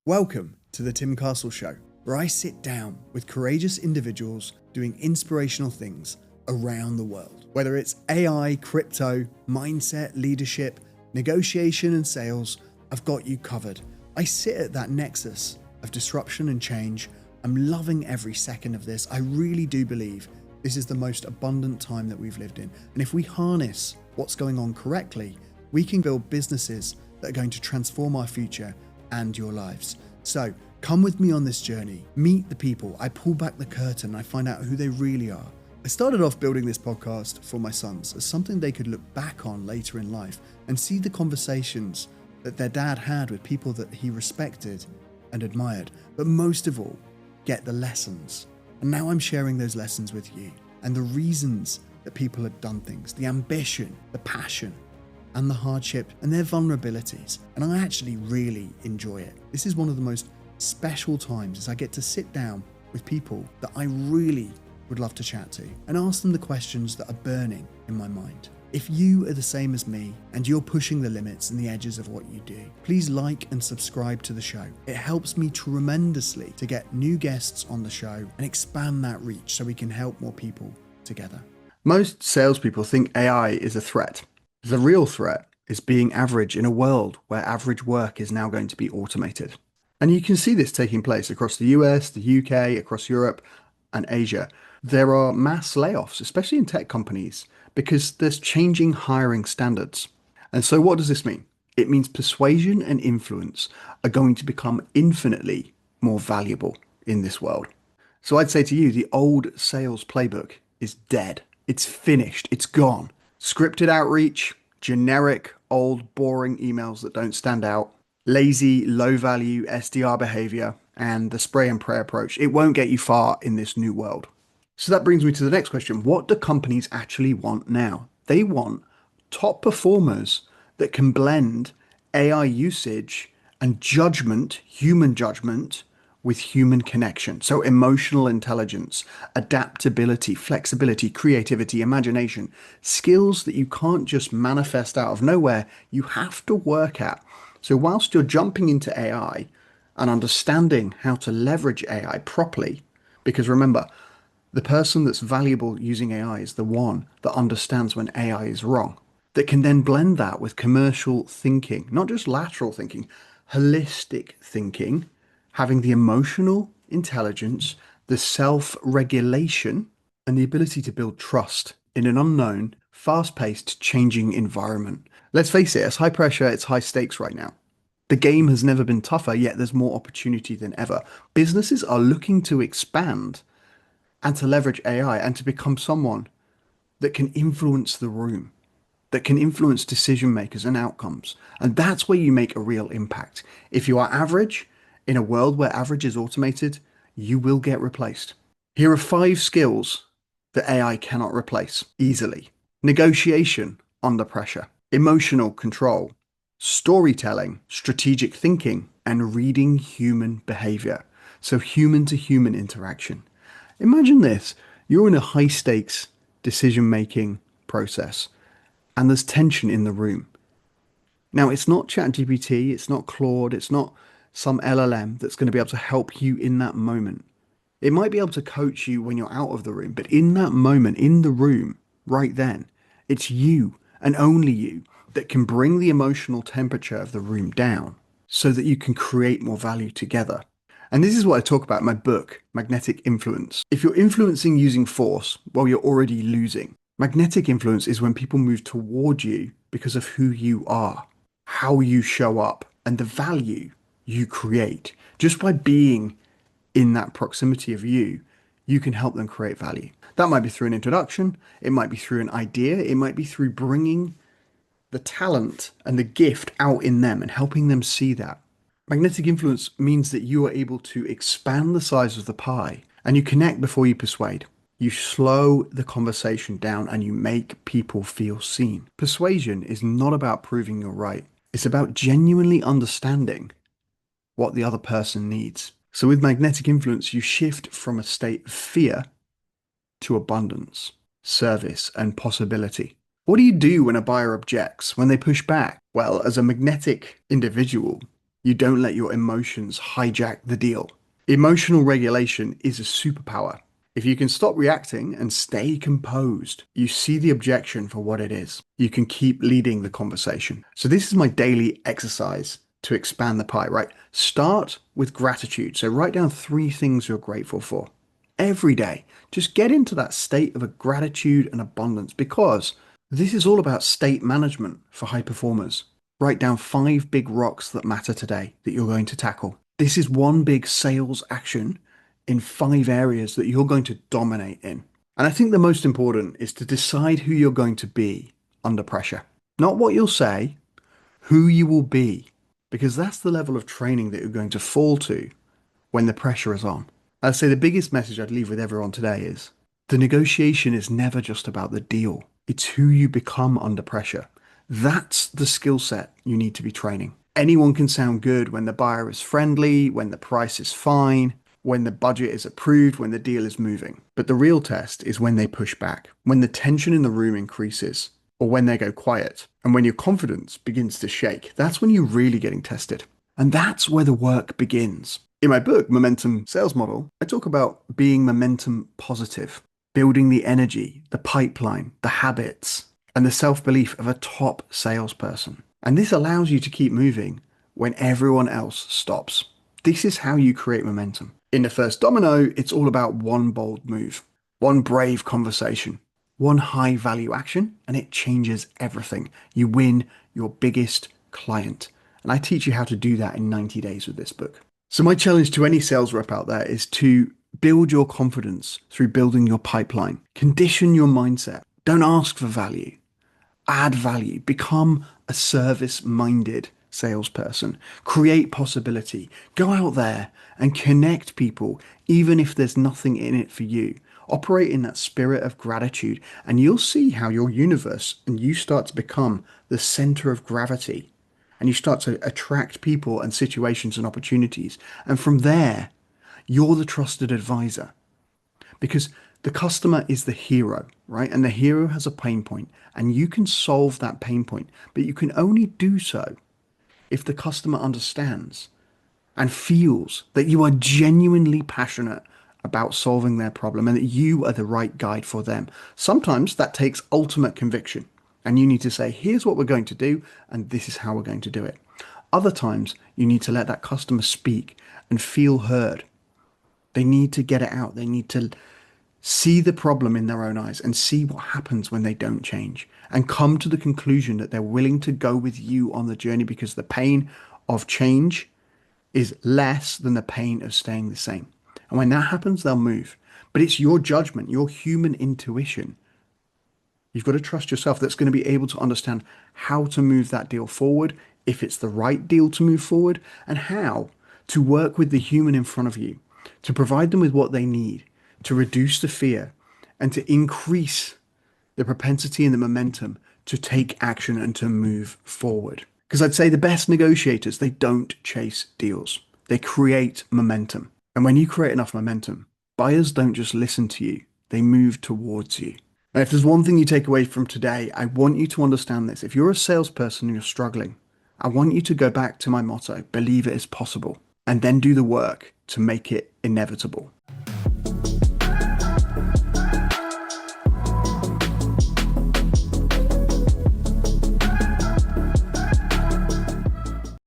Welcome to the Tim Castle Show, where I sit down with courageous individuals doing inspirational things around the world. Whether it's AI, crypto, mindset, leadership, negotiation and sales, I've got you covered. I sit at that nexus of disruption and change. I'm loving every second of this. I really do believe this is the most abundant time that we've lived in. And if we harness what's going on correctly, we can build businesses that are going to transform our future and your lives. So come with me on this journey, meet the people. I pull back the curtain, I find out who they really are. I started off building this podcast for my sons as something they could look back on later in life and see the conversations that their dad had with people that he respected and admired, but most of all, get the lessons. And now I'm sharing those lessons with you and the reasons that people have done things, the ambition, the passion, and the hardship and their vulnerabilities. And I actually really enjoy it. This is one of the most special times as I get to sit down with people that I really would love to chat to and ask them the questions that are burning in my mind. If you are the same as me and you're pushing the limits and the edges of what you do, please like and subscribe to the show. It helps me tremendously to get new guests on the show and expand that reach so we can help more people together. Most salespeople think AI is a threat. The real threat is being average in a world where average work is now going to be automated. And you can see this taking place across the US, the UK, across Europe and Asia. There are mass layoffs, especially in tech companies, because there's changing hiring standards. And so what does this mean? It means persuasion and influence are going to become infinitely more valuable in this world. So I'd say to you, the old sales playbook is dead. It's finished. It's gone. Scripted outreach, generic, old, boring emails that don't stand out, lazy, low-value SDR behavior, and the spray and pray approach. It won't get you far in this new world. So that brings me to the next question. What do companies actually want now? They want top performers that can blend AI usage and judgment, human judgment, with human connection. So emotional intelligence, adaptability, flexibility, creativity, imagination, skills that you can't just manifest out of nowhere, you have to work at. So whilst you're jumping into AI and understanding how to leverage AI properly, because remember, the person that's valuable using AI is the one that understands when AI is wrong, that can then blend that with commercial thinking, not just lateral thinking, holistic thinking, having the emotional intelligence, the self-regulation, and the ability to build trust in an unknown, fast-paced, changing environment. Let's face it, it's high pressure, it's high stakes right now. The game has never been tougher, yet there's more opportunity than ever. Businesses are looking to expand and to leverage AI and to become someone that can influence the room, that can influence decision makers and outcomes. And that's where you make a real impact. If you are average, in a world where average is automated, you will get replaced. Here are 5 skills that AI cannot replace easily. Negotiation under pressure, emotional control, storytelling, strategic thinking, and reading human behavior. So human to human interaction. Imagine this, you're in a high stakes decision-making process and there's tension in the room. Now, it's not ChatGPT, it's not Claude, it's not some LLM that's going to be able to help you in that moment. It might be able to coach you when you're out of the room, but in that moment, in the room, right then, it's you and only you that can bring the emotional temperature of the room down so that you can create more value together. And this is what I talk about in my book, Magnetic Influence. If you're influencing using force, well, you're already losing. Magnetic influence is when people move toward you because of who you are, how you show up, and the value you create. Just by being in that proximity of you, you can help them create value. That might be through an introduction, it might be through an idea, it might be through bringing the talent and the gift out in them and helping them see that. Magnetic influence means that you are able to expand the size of the pie and you connect before you persuade. You slow the conversation down and you make people feel seen. Persuasion is not about proving you're right. It's about genuinely understanding what the other person needs. So with magnetic influence, you shift from a state of fear to abundance, service, and possibility. What do you do when a buyer objects, when they push back? Well, as a magnetic individual, You don't let your emotions hijack the deal. Emotional regulation is a superpower. If you can stop reacting and stay composed, you see the objection for what it is. You can keep leading the conversation. So this is my daily exercise to expand the pie, right? Start with gratitude. So write down 3 things you're grateful for every day. Just get into that state of a gratitude and abundance, because this is all about state management for high performers. Write down 5 big rocks that matter today that you're going to tackle. This is one big sales action in 5 areas that you're going to dominate in. And I think the most important is to decide who you're going to be under pressure. Not what you'll say, who you will be, because that's the level of training that you're going to fall to when the pressure is on. I'd say the biggest message I'd leave with everyone today is the negotiation is never just about the deal. It's who you become under pressure. That's the skill set you need to be training. Anyone can sound good when the buyer is friendly, when the price is fine, when the budget is approved, when the deal is moving. But the real test is when they push back, when the tension in the room increases, or when they go quiet, and when your confidence begins to shake. That's when you're really getting tested. And that's where the work begins. In my book, Momentum Sales Model, I talk about being momentum positive, building the energy, the pipeline, the habits, and the self-belief of a top salesperson. And this allows you to keep moving when everyone else stops. This is how you create momentum. In the first domino, it's all about one bold move, one brave conversation, one high value action, and it changes everything. You win your biggest client. And I teach you how to do that in 90 days with this book. So my challenge to any sales rep out there is to build your confidence through building your pipeline. Condition your mindset. Don't ask for value. Add value. Become a service-minded salesperson. Create possibility. Go out there and connect people, even if there's nothing in it for you. Operate in that spirit of gratitude, and you'll see how your universe and you start to become the center of gravity. And you start to attract people and situations and opportunities. And from there, you're the trusted advisor, because the customer is the hero, right? And the hero has a pain point, and you can solve that pain point, but you can only do so if the customer understands and feels that you are genuinely passionate about solving their problem and that you are the right guide for them. Sometimes that takes ultimate conviction, and you need to say, here's what we're going to do, and this is how we're going to do it. Other times, you need to let that customer speak and feel heard. They need to get it out. They need to see the problem in their own eyes and see what happens when they don't change, and come to the conclusion that they're willing to go with you on the journey, because the pain of change is less than the pain of staying the same. And when that happens, they'll move. But it's your judgment, your human intuition. You've got to trust yourself that's going to be able to understand how to move that deal forward, if it's the right deal to move forward, and how to work with the human in front of you to provide them with what they need to reduce the fear and to increase the propensity and the momentum to take action and to move forward. Because I'd say the best negotiators, they don't chase deals. They create momentum. And when you create enough momentum, buyers don't just listen to you, they move towards you. And if there's one thing you take away from today, I want you to understand this. If you're a salesperson and you're struggling, I want you to go back to my motto, believe it is possible, and then do the work to make it inevitable.